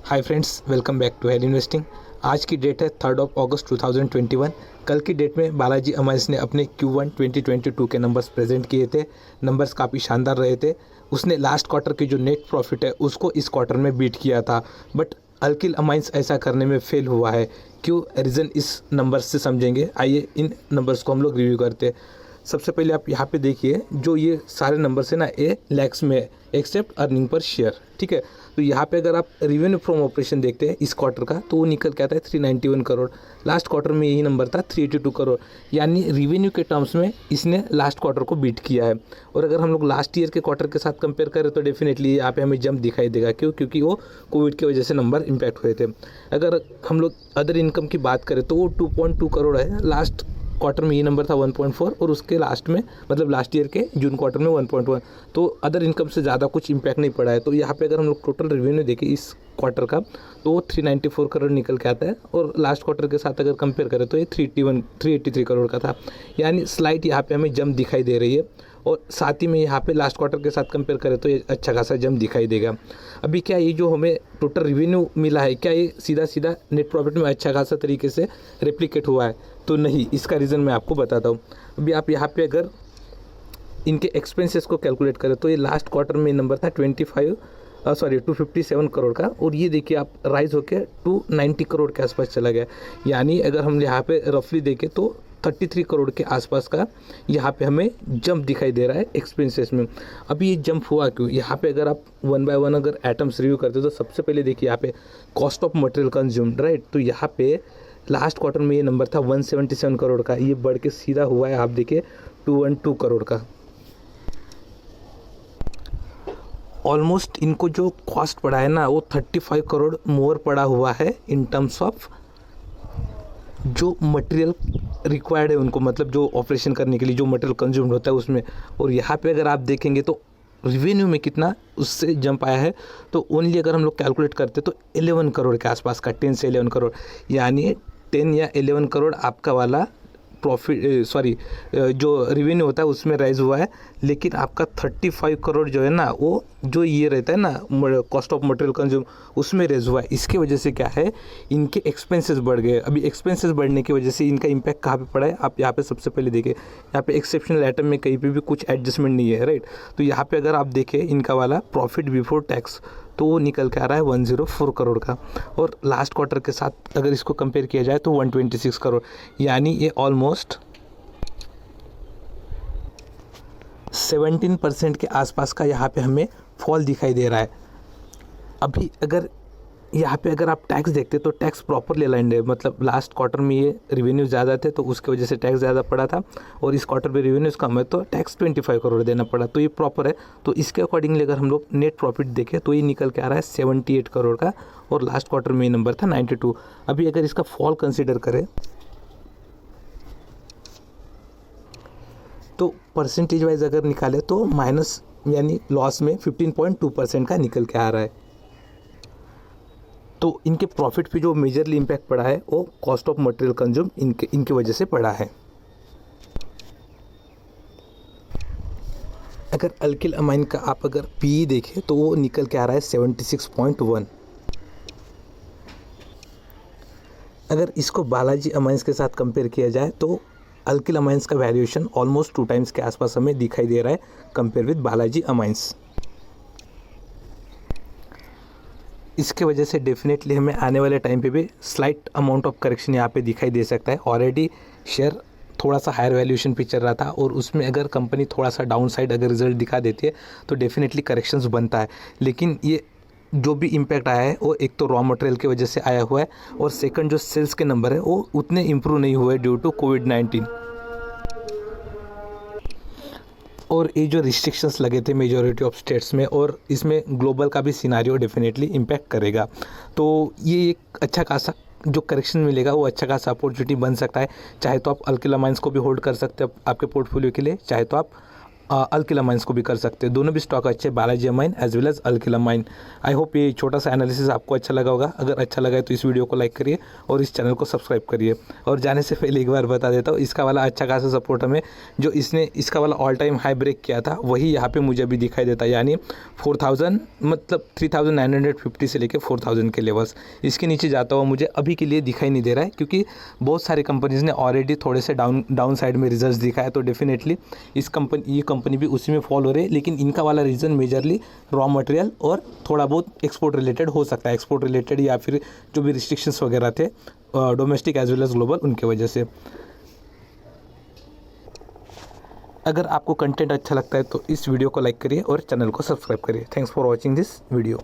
Hi friends, welcome back to head investing. आज की date है 3 अगस्त 2021। कल की डेट में बालाजी अमाइंस ने अपने Q1 2022 के नंबर्स प्रेजेंट किए थे। नंबर्स काफ़ी शानदार रहे थे। उसने लास्ट क्वार्टर की जो नेट प्रॉफिट है उसको इस क्वार्टर में बीट किया था, बट अल्किल अमाइंस ऐसा करने में फेल हुआ है। क्यों, रीज़न इस नंबर्स से समझेंगे। आइए इन नंबर्स को हम लोग रिव्यू करते हैं। सबसे पहले आप यहाँ पे देखिए, जो ये सारे नंबर्स है ना, ये लैक्स में है एक्सेप्ट अर्निंग पर शेयर। ठीक है, तो यहाँ पे अगर आप रेवेन्यू फ्रॉम ऑपरेशन देखते हैं इस क्वार्टर का, तो वो निकल के आता है 391 करोड़। लास्ट क्वार्टर में यही नंबर था 382 करोड़। यानी रेवेन्यू के टर्म्स में इसने लास्ट क्वार्टर को बीट किया है। और अगर हम लोग लास्ट ईयर के क्वार्टर के साथ कंपेयर करें तो डेफिनेटली यहाँ पे हमें जंप दिखाई देगा। क्यों? क्योंकि वो कोविड की वजह से नंबर इम्पैक्ट हुए थे। अगर हम लोग अदर इनकम की बात करें तो वो 2.2 करोड़ है। लास्ट क्वार्टर में ये नंबर था 1.4 और उसके लास्ट में मतलब लास्ट ईयर के जून क्वार्टर में 1.1। तो अदर इनकम से ज़्यादा कुछ इम्पैक्ट नहीं पड़ा है। तो यहाँ पे अगर हम लोग टोटल रेवेन्यू देखें इस क्वार्टर का, तो वो 394 करोड़ निकल के आता है। और लास्ट क्वार्टर के साथ अगर कंपेयर करें तो ये 383 करोड़ का था। यानी स्लाइट यहाँ पे हमें जंप दिखाई दे रही है। और साथ ही में यहाँ पे लास्ट क्वार्टर के साथ कंपेयर करें तो ये अच्छा खासा जंप दिखाई देगा। अभी क्या ये जो हमें टोटल रेवेन्यू मिला है, क्या ये सीधा सीधा नेट प्रॉफिट में अच्छा खासा तरीके से रेप्लिकेट हुआ है? तो नहीं, इसका रीज़न मैं आपको बताता हूँ। अभी आप यहाँ पे अगर इनके एक्सपेंसेस को कैलकुलेट करें तो ये लास्ट क्वार्टर में नंबर था 257 करोड़ का, और ये देखिए आप राइज होकर 290 करोड़ के आसपास चला गया। यानी अगर हम यहाँ पे रफली देखें तो 33 करोड़ के आसपास का यहाँ पे हमें जंप दिखाई दे रहा है एक्सपेंसेस में। अभी ये जंप हुआ क्यों? यहाँ पे अगर आप वन बाय वन अगर आइटम्स रिव्यू करते हो तो सबसे पहले देखिए यहाँ पे cost of material consumed, right. तो यहाँ पे लास्ट क्वार्टर में ये नंबर था 177 करोड़ का, ये बढ़ के सीधा हुआ है आप देखिए 212 करोड़ का। ऑलमोस्ट इनको जो कॉस्ट पड़ा है ना, वो 35 करोड़ मोर पड़ा हुआ है इन टर्म्स ऑफ जो मटेरियल रिक्वायर्ड है उनको, मतलब जो ऑपरेशन करने के लिए जो मटेरियल कंज्यूम्ड होता है उसमें। और यहाँ पे अगर आप देखेंगे तो रिवेन्यू में कितना उससे जंप आया है, तो ओनली अगर हम लोग कैलकुलेट करते तो 11 करोड़ के आसपास का, 10 से 11 करोड़। यानी 10 या 11 करोड़ आपका वाला प्रॉफिट जो रिवेन्यू होता है उसमें राइज हुआ है। लेकिन आपका 35 करोड़ जो है ना, वो जो ये रहता है ना कॉस्ट ऑफ मटेरियल कंज्यूम, उसमें रेज हुआ है। इसके वजह से क्या है, इनके एक्सपेंसेस बढ़ गए। अभी एक्सपेंसेस बढ़ने की वजह से इनका इम्पैक्ट कहाँ पे पड़ा है, आप यहाँ पे सबसे पहले देखिए, यहाँ पे एक्सेप्शनल आइटम में कहीं पे भी कुछ एडजस्टमेंट नहीं है, राइट। तो यहाँ पे अगर आप देखें इनका वाला प्रॉफिट बिफोर टैक्स, तो वो निकल के आ रहा है 104 करोड़ का। और लास्ट क्वार्टर के साथ अगर इसको कंपेयर किया जाए तो 126 करोड़। यानी ये ऑलमोस्ट 17% के आसपास का यहाँ पे हमें फॉल दिखाई दे रहा है। अभी अगर यहाँ पे अगर आप टैक्स देखते तो टैक्स प्रॉपरली अलाइंड है। मतलब लास्ट क्वार्टर में ये रिवेन्यू ज़्यादा थे तो उसकी वजह से टैक्स ज़्यादा पड़ा था, और इस क्वार्टर में रिवेन्यूज कम है तो टैक्स 25 करोड़ देना पड़ा, तो ये प्रॉपर है। तो इसके अकॉर्डिंगली अगर हम लोग नेट प्रॉफिट देखें तो ये निकल के आ रहा है 78 करोड़ का, और लास्ट क्वार्टर में ये नंबर था 92। अभी अगर इसका फॉल कंसिडर करें तो परसेंटेज वाइज अगर निकाले तो माइनस यानी लॉस में 15.2% का निकल के आ रहा है। तो इनके प्रॉफिट पे जो मेजरली इम्पैक्ट पड़ा है वो कॉस्ट ऑफ मटेरियल कंज्यूम इनके वजह से पड़ा है। अगर अल्किल अमाइन का आप अगर पीई देखें तो वो निकल के आ रहा है 76.1। अगर इसको बालाजी अमाइंस के साथ कंपेयर किया जाए तो अल्किल अमाइंस का वैल्यूएशन ऑलमोस्ट 2 टाइम्स के आसपास हमें दिखाई दे रहा है कंपेयर विद बालाजी अमाइंस। इसके वजह से डेफिनेटली हमें आने वाले टाइम पे भी स्लाइट अमाउंट ऑफ करेक्शन यहाँ पे दिखाई दे सकता है। ऑलरेडी शेयर थोड़ा सा हायर वैल्यूएशन पे चल रहा था, और उसमें अगर कंपनी थोड़ा सा डाउन साइड अगर रिजल्ट दिखा देती है तो डेफिनेटली करेक्शंस बनता है। लेकिन ये जो भी इम्पैक्ट आया है वो एक तो रॉ मटेरियल की वजह से आया हुआ है, और सेकंड जो सेल्स के नंबर है वो उतने इम्प्रूव नहीं हुए ड्यू टू कोविड-19। और ये जो रिस्ट्रिक्शंस लगे थे मेजॉरिटी ऑफ स्टेट्स में, और इसमें ग्लोबल का भी सिनारियो डेफिनेटली इम्पैक्ट करेगा। तो ये एक अच्छा खासा जो करेक्शन मिलेगा वो अच्छा खासा अपॉर्चुनिटी बन सकता है। चाहे तो आप अल्किल अमाइंस को भी होल्ड कर सकते हैं आपके पोर्टफोलियो के लिए, चाहे तो आप अल्किला माइंस को भी कर सकते हैं। दोनों भी स्टॉक अच्छे, Balaji Amine as well as Alkyl Amine. I hope ये छोटा सा एनालिसिस आपको अच्छा लगा होगा। अगर अच्छा लगा है तो इस वीडियो को लाइक करिए और इस चैनल को सब्सक्राइब करिए। और जाने से पहले एक बार बता देता हूँ, इसका वाला अच्छा खासा सपोर्ट हमें, जो इसने इसका वाला ऑल टाइम हाई ब्रेक किया था वही यहाँ पे मुझे अभी दिखाई देता है, यानी 4000 मतलब 3950 से लेकर 4000 के लेवल्स। इसके नीचे जाता हुआ मुझे अभी के लिए दिखाई नहीं दे रहा है, क्योंकि बहुत सारी कंपनीज़ ने ऑलरेडी थोड़े से डाउन साइड में रिजल्ट्स दिखाया। तो डेफिनेटली ये कंपनी भी उसी में फॉल हो रही है, लेकिन इनका वाला रीज़न मेजरली रॉ मटेरियल और थोड़ा बहुत एक्सपोर्ट रिलेटेड हो सकता है, एक्सपोर्ट रिलेटेड या फिर जो भी रिस्ट्रिक्शंस वगैरह थे domestic as well as global, उनके वजह से। अगर आपको कंटेंट अच्छा लगता है तो इस वीडियो को लाइक करिए और चैनल को सब्सक्राइब करिए। Thanks for watching this video.